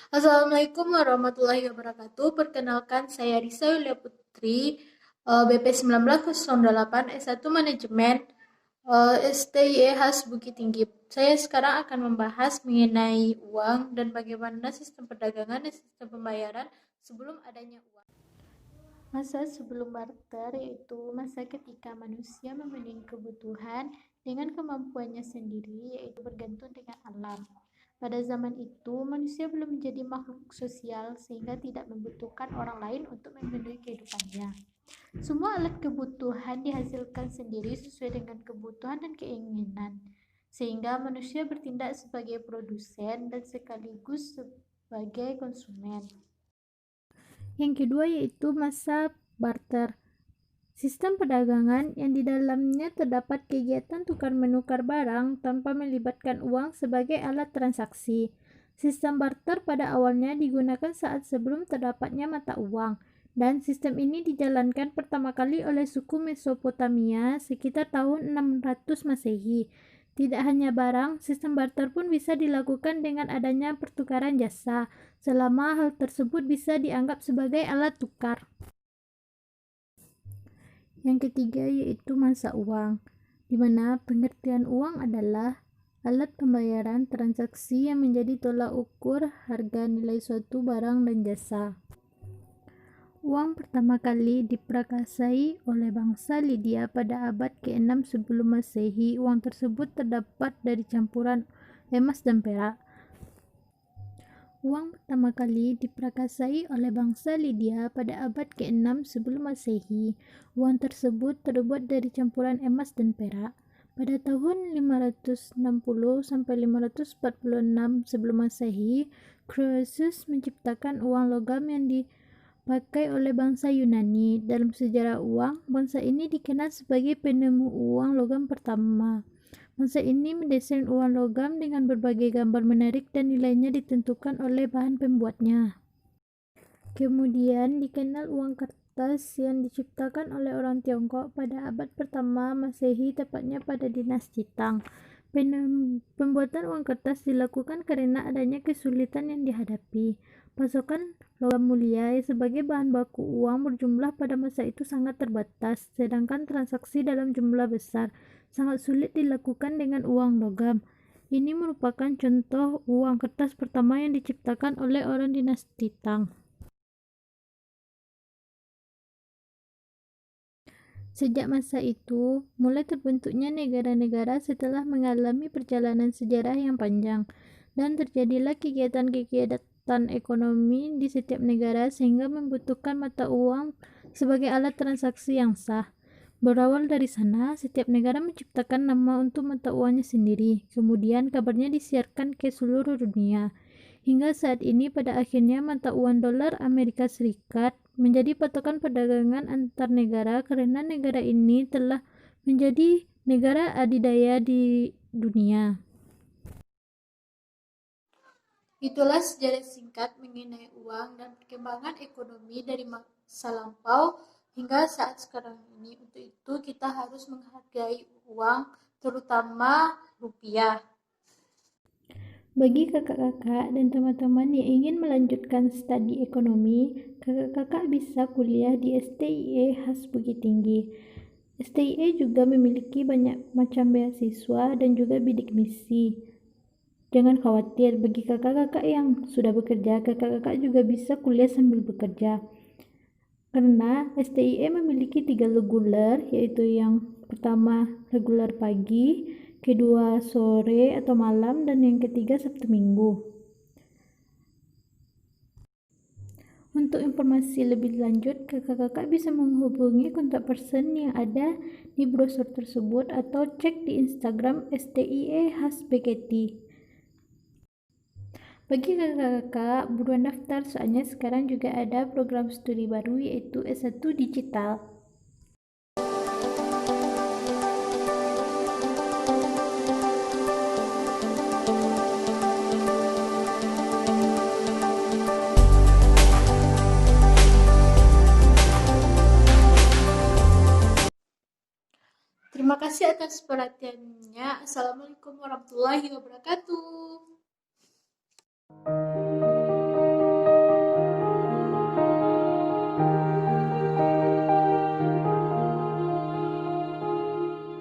Assalamualaikum warahmatullahi wabarakatuh. Perkenalkan, saya Risa Yulia Putri, BP 1908 S1 Manajemen, STIE khas Bukit Tinggi. Saya sekarang akan membahas mengenai uang dan bagaimana sistem perdagangan dan sistem pembayaran sebelum adanya uang. Masa sebelum barter yaitu masa ketika manusia memenuhi kebutuhan dengan kemampuannya sendiri, yaitu bergantung dengan alam. Pada zaman itu, manusia belum menjadi makhluk sosial sehingga tidak membutuhkan orang lain untuk memenuhi kehidupannya. Semua alat kebutuhan dihasilkan sendiri sesuai dengan kebutuhan dan keinginan, sehingga manusia bertindak sebagai produsen dan sekaligus sebagai konsumen. Yang kedua yaitu masa barter. Sistem perdagangan yang di dalamnya terdapat kegiatan tukar-menukar barang tanpa melibatkan uang sebagai alat transaksi. Sistem barter pada awalnya digunakan saat sebelum terdapatnya mata uang, dan sistem ini dijalankan pertama kali oleh suku Mesopotamia sekitar tahun 600 Masehi. Tidak hanya barang, sistem barter pun bisa dilakukan dengan adanya pertukaran jasa, selama hal tersebut bisa dianggap sebagai alat tukar. Yang ketiga yaitu masa uang, di mana pengertian uang adalah alat pembayaran transaksi yang menjadi tolak ukur harga nilai suatu barang dan jasa. Uang pertama kali diprakasai oleh bangsa Lydia pada abad ke-6 sebelum Masehi. Uang tersebut terdapat dari campuran emas dan perak. Uang pertama kali diprakasai oleh bangsa Lydia pada abad ke-6 sebelum Masehi. Uang tersebut terbuat dari campuran emas dan perak. Pada tahun 560-546 sebelum Masehi, Croesus menciptakan uang logam yang dipakai oleh bangsa Yunani. Dalam sejarah uang, bangsa ini dikenal sebagai penemu uang logam pertama. Bangsa ini mendesain uang logam dengan berbagai gambar menarik dan nilainya ditentukan oleh bahan pembuatnya. Kemudian dikenal uang kertas yang diciptakan oleh orang Tiongkok pada abad pertama Masehi, tepatnya pada dinasti Tang. Pembuatan uang kertas dilakukan karena adanya kesulitan yang dihadapi. Pasokan logam mulia sebagai bahan baku uang berjumlah pada masa itu sangat terbatas, sedangkan transaksi dalam jumlah besar sangat sulit dilakukan dengan uang logam. Ini merupakan contoh uang kertas pertama yang diciptakan oleh orang dinasti Tang. Sejak masa itu, mulai terbentuknya negara-negara setelah mengalami perjalanan sejarah yang panjang, dan terjadilah kegiatan-kegiatan ekonomi di setiap negara sehingga membutuhkan mata uang sebagai alat transaksi yang sah. Berawal dari sana, setiap negara menciptakan nama untuk mata uangnya sendiri. Kemudian kabarnya disiarkan ke seluruh dunia. Hingga saat ini pada akhirnya mata uang dolar Amerika Serikat menjadi patokan perdagangan antar negara karena negara ini telah menjadi negara adidaya di dunia. Itulah sejarah singkat mengenai uang dan perkembangan ekonomi dari masa lampau hingga saat sekarang ini. Untuk itu kita harus menghargai uang, terutama rupiah. Bagi kakak-kakak dan teman-teman yang ingin melanjutkan studi ekonomi, kakak-kakak bisa kuliah di STIE khas Bukit Tinggi. STIE juga memiliki banyak macam beasiswa dan juga bidik misi. Jangan khawatir, bagi kakak-kakak yang sudah bekerja, kakak-kakak juga bisa kuliah sambil bekerja. Karena STIE memiliki 3 reguler, yaitu yang pertama reguler pagi, kedua sore atau malam, dan yang ketiga Sabtu Minggu. Untuk informasi lebih lanjut, kakak-kakak bisa menghubungi kontak person yang ada di brosur tersebut atau cek di Instagram STIE khas BKT. Bagi kakak-kakak, buruan daftar soalnya sekarang juga ada program studi baru yaitu S1 Digital. Terima kasih atas perhatiannya. Assalamualaikum warahmatullahi wabarakatuh.